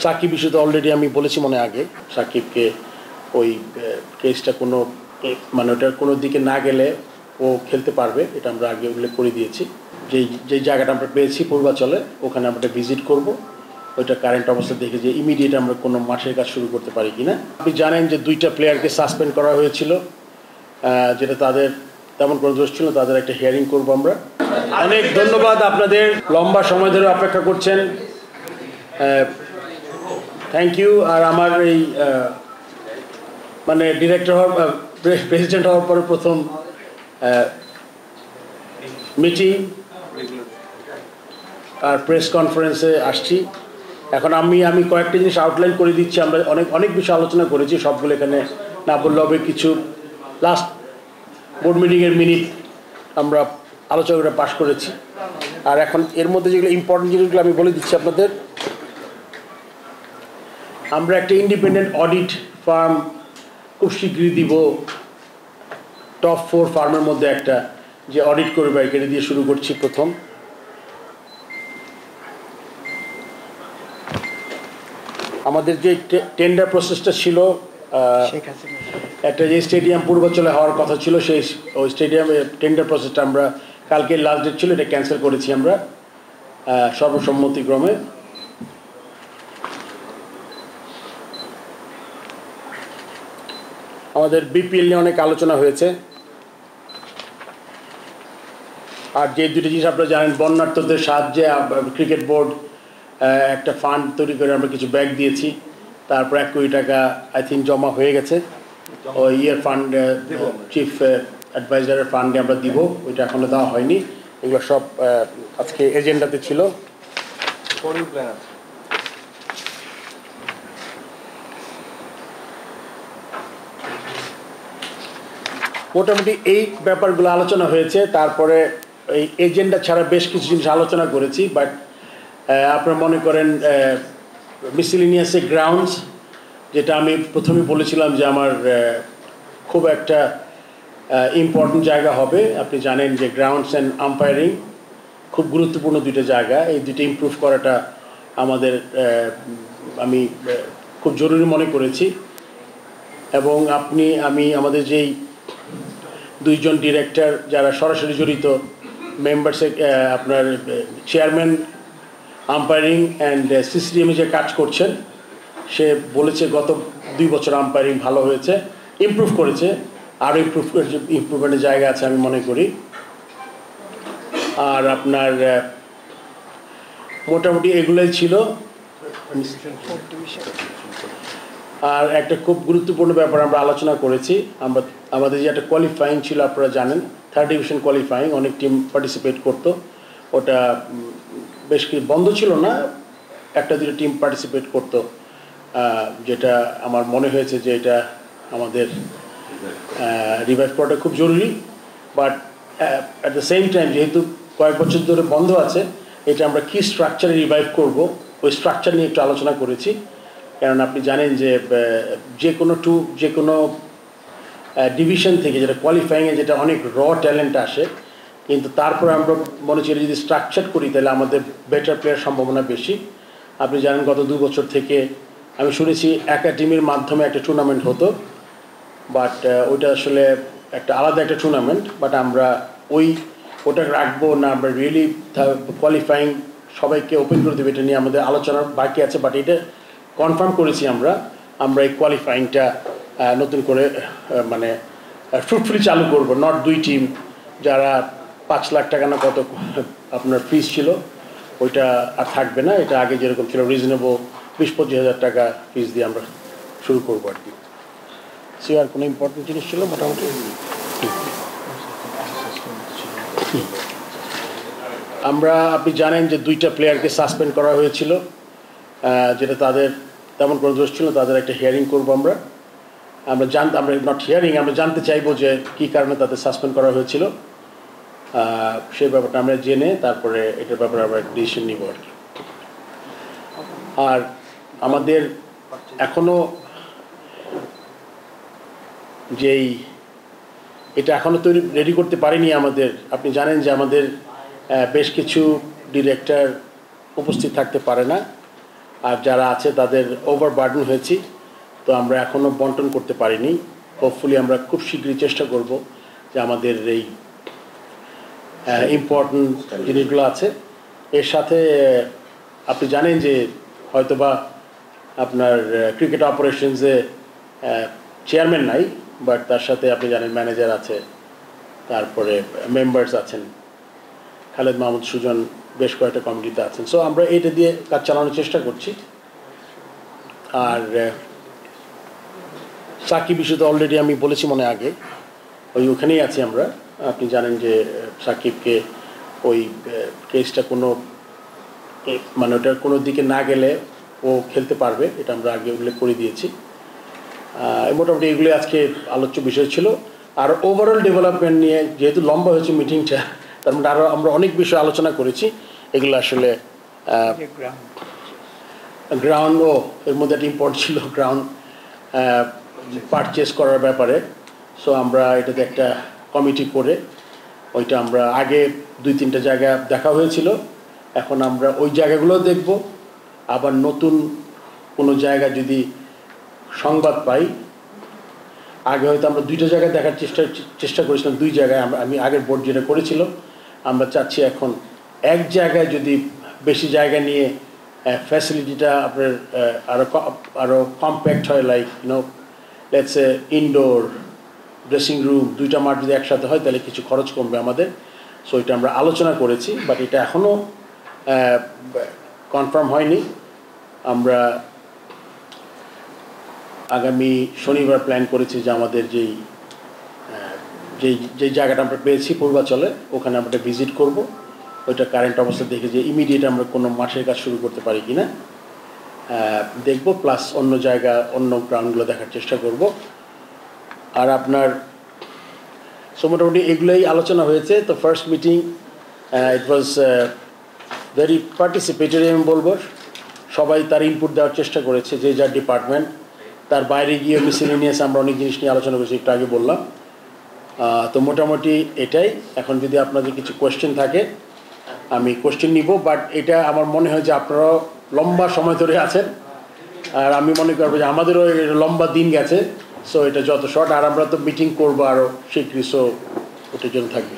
সাকিব ইস্যুতে অলরেডি আমি বলেছি মনে আগে সাকিবকে ওই কেসটা কোনো মানে ওটার কোনো দিকে না গেলে ও খেলতে পারবে, এটা আমরা আগে উল্লেখ করে দিয়েছি। যেই জায়গাটা আমরা পেয়েছি পূর্বাচলে ওখানে আমরা ভিজিট করব, ওইটা কারেন্ট অবস্থা দেখে যে ইমিডিয়েট আমরা কোনো মাঠের কাজ শুরু করতে পারি কিনা। আপনি জানেন যে 2টা প্লেয়ারকে সাসপেন্ড করা হয়েছিল, যেটা তাদের তেমন কোনো দোষ ছিল, তাদের একটা হিয়ারিং করব আমরা। অনেক ধন্যবাদ আপনাদের, লম্বা সময় ধরে অপেক্ষা করছেন, থ্যাংক ইউ। আর আমার এই মানে ডিরেক্টর হওয়ার প্রেসিডেন্ট হওয়ার পরে প্রথম মিটিং আর প্রেস কনফারেন্সে আসছি। এখন আমি কয়েকটা জিনিস আউটলাইন করে দিচ্ছি। আমরা অনেক বিষয় আলোচনা করেছি, সবগুলো এখানে না বললে হবে। কিছু লাস্ট বোর্ড মিটিংয়ের মিনিট আমরা আলোচনা করে পাশ করেছি। আর এখন এর মধ্যে যেগুলো ইম্পর্টেন্ট জিনিসগুলো আমি বলে দিচ্ছি আপনাদের। আমরা একটা ইন্ডিপেন্ডেন্ট অডিট ফার্ম খুব শীঘ্রই দিব, টপ 4 ফার্মের মধ্যে একটা, যে অডিট করবে, এটা দিয়ে শুরু করছি প্রথম। আমাদের যে টেন্ডার প্রসেসটা ছিল, একটা যে স্টেডিয়াম পূর্বাচলে হওয়ার কথা ছিল, সেই ওই স্টেডিয়ামে টেন্ডার প্রসেসটা আমরা কালকে লাস্ট ডেট ছিল, এটা ক্যান্সেল করেছি আমরা সর্বসম্মতিক্রমে। আমাদের বিপিএল নিয়ে অনেক আলোচনা হয়েছে। আর যে দুটো জিনিস আপনারা জানেন, বন্যার্থদের সাহায্যে ক্রিকেট বোর্ড একটা ফান্ড তৈরি করে আমরা কিছু ব্যাগ দিয়েছি, তারপর 1 কোটি টাকা আই থিঙ্ক জমা হয়ে গেছে। ওই ইয়ের ফান্ড, চিফ অ্যাডভাইজারের ফান্ডে আমরা দিব, ওইটা এখনও দেওয়া হয়নি। এগুলো সব আজকে এজেন্ডাতে ছিল। মোটামুটি এই ব্যাপারগুলো আলোচনা হয়েছে। তারপরে এই এজেন্ডা ছাড়া বেশ কিছু জিনিস আলোচনা করেছি। বাট আপনারা মনে করেন মিসেলিনিয়াসে গ্রাউন্ডস, যেটা আমি প্রথমে বলেছিলাম যে আমার খুব একটা ইম্পর্টেন্ট জায়গা হবে। আপনি জানেন যে গ্রাউন্ডস অ্যান্ড আম্পায়ারিং খুব গুরুত্বপূর্ণ দুটো জায়গা। এই দুটো ইমপ্রুভ করাটা আমি খুব জরুরি মনে করেছি। এবং আমি আমাদের যেই 2জন ডিরেক্টর যারা সরাসরি জড়িত, মেম্বার্সে আপনার চেয়ারম্যান আম্পায়ারিং অ্যান্ড সিসিডিএমে যে কাজ করছেন, সে বলেছে গত 2 বছর আম্পায়ারিং ভালো হয়েছে, ইমপ্রুভ করেছে, আরও ইমপ্রুভমেন্টের জায়গা আছে আমি মনে করি। আর আপনার মোটামুটি এগুলোই ছিল। আর একটা খুব গুরুত্বপূর্ণ ব্যাপার আমরা আলোচনা করেছি, আমাদের যে একটা কোয়ালিফাইং ছিল, আপনারা জানেন 3rd ডিভিশন কোয়ালিফাইং, অনেক টিম পার্টিসিপেট করতো। ওটা বেশ কিছু বন্ধ ছিল না, 1-2 টিম পার্টিসিপেট করতো, যেটা আমার মনে হয়েছে যে এটা আমাদের রিভাইভ করাটা খুব জরুরি। But at the same time যেহেতু কয়েক বছর ধরে বন্ধ আছে, এটা আমরা কী স্ট্রাকচারে রিভাইভ করব, ওই স্ট্রাকচার নিয়ে একটু আলোচনা করেছি। কারণ আপনি জানেন যে যে কোনো ডিভিশন থেকে যেটা কোয়ালিফাইংয়ে যেটা অনেক ট্যালেন্ট আসে, কিন্তু তারপরে আমরা মনে করি যদি স্ট্রাকচার করি তাহলে আমাদের বেটার প্লেয়ার সম্ভাবনা বেশি। আপনি জানেন গত 2 বছর থেকে আমি শুনেছি একাডেমির মাধ্যমে একটা টুর্নামেন্ট হতো, বাট ওইটা আসলে একটা আলাদা একটা টুর্নামেন্ট। বাট আমরা ওটা রাখবো না, আমরা রিয়েলি কোয়ালিফাইং সবাইকে ওপেন করে দেবো, এটা নিয়ে আমাদের আলোচনার বাকি আছে। বাট এটা কনফার্ম করেছি আমরা এই কোয়ালিফাইংটা নতুন করে মানে ফ্রুটফুলি চালু করব। নট 2 টিম যারা 5 লাখ টাকা না কত আপনার ফিস ছিল, ওইটা আর থাকবে না। এটা আগে যেরকম ছিল রিজনেবল 20-25 হাজার টাকা ফিস দিয়ে আমরা শুরু করবো আর কি। আর কোনো ইম্পর্টেন্ট জিনিস ছিল মোটামুটি? আপনি জানেন যে 2টা প্লেয়ারকে সাসপেন্ড করা হয়েছিল, যেটা তাদের তেমন কোনো দোষ ছিল, তাদের একটা হিয়ারিং করবো আমরা নট হিয়ারিং, আমরা জানতে চাইবো যে কী কারণে তাদের সাসপেন্ড করা হয়েছিল, সেই ব্যাপারটা আমরা জেনে তারপরে এটার ব্যাপারে আমরা ডিসিশন নিব আর কি। আর আমাদের এখনও এটা এখনও রেডি করতে পারিনি আমাদের। আপনি জানেন যে আমাদের বেশ কিছু ডিরেক্টর উপস্থিত থাকতে পারে না, আর যারা আছে তাদের ওভারবার্ডেন হয়েছি, তো আমরা এখনও বন্টন করতে পারিনি। হোপফুলি আমরা খুব শীঘ্রই চেষ্টা করব যে আমাদের এই ইম্পর্টেন্ট জিনিসগুলো আছে। এর সাথে আপনি জানেন যে হয়তোবা আপনার ক্রিকেট অপারেশনসে চেয়ারম্যান নাই, বাট তার সাথে আপনি জানেন ম্যানেজার আছে, তারপরে মেম্বার্স আছেন, খালেদ মাহমুদ সুজন বেশ কয়েকটা কমিটিতে আছেন। সো আমরা এটা দিয়ে কাজ চালানোর চেষ্টা করছি। আর সাকিব ইস্যু তো অলরেডি আমি বলেছি মনে আগে, ওখানেই আছি আমরা। আপনি জানেন যে সাকিবকে ওই কেসটা কোনো মানে ওটার কোনো দিকে না গেলে ও খেলতে পারবে, এটা আমরা আগে উল্লেখ করে দিয়েছি। মোটামুটি এগুলি আজকে আলোচ্য বিষয় ছিল। আর ওভারঅল ডেভেলপমেন্ট নিয়ে যেহেতু লম্বা হয়েছে মিটিংটা, তার মধ্যে আরও আমরা অনেক বিষয় আলোচনা করেছি। এগুলো আসলে গ্রাউন্ড এর মধ্যে একটা ইম্পর্ট ছিল গ্রাউন্ড পারচেস করার ব্যাপারে। সো আমরা এটাতে একটা কমিটি করে ওইটা আমরা আগে 2-3টা জায়গা দেখা হয়েছিল, এখন আমরা ওই জায়গাগুলো দেখব। আবার নতুন কোনো জায়গা যদি সংবাদ পাই, আগে হয়তো আমরা 2টা জায়গায় দেখার চেষ্টা করেছিলাম, 2 জায়গায় আমি আগের বোর্ড যেটা করেছিল, আমরা চাচ্ছি এখন এক জায়গায় যদি বেশি জায়গা নিয়ে ফ্যাসিলিটিটা আপনার আরও কম্প্যাক্ট হয়, like let's A indoor dressing room, 2টা মাঠ যদি একসাথে হয় তাহলে কিছু খরচ কমবে আমাদের। সো এটা আমরা আলোচনা করেছি, বাট এটা এখনও কনফার্ম হয়নি। আমরা আগামী শনিবার প্ল্যান করেছি যে আমাদের যেই জায়গাটা আমরা পেয়েছি পূর্বাচলে, ওখানে আমরা ভিজিট করব, ওইটা কারেন্ট অবস্থা দেখে যে ইমিডিয়েট আমরা কোনো মাঠের কাজ শুরু করতে পারি কি না দেখব, প্লাস অন্য জায়গা অন্য গ্রাউন্ডগুলো দেখার চেষ্টা করব। আর আপনার সো মোটামুটি এগুলোই আলোচনা হয়েছে। তো first meeting it was very participatory, আমি বলবো সবাই তার ইনপুট দেওয়ার চেষ্টা করেছে, যে যার ডিপার্টমেন্ট। তার বাইরে গিয়ে মিসেলেনিয়াস আমরা অনেক জিনিস নিয়ে আলোচনা করেছি, একটু আগে বললাম। তো মোটামুটি এটাই। এখন যদি আপনাদের কিছু কোয়েশ্চেন থাকে আমি কোয়েশ্চেন নিব, বাট এটা আমার মনে হয় যে আপনারাও লম্বা সময় ধরে আছেন, আর আমি মনে করবো যে আমাদেরও লম্বা দিন গেছে। সো এটা যত শর্ট, আর আমরা তো মিটিং করবো আরও শীঘ্রই, সো ওটার জন্য থাকবে।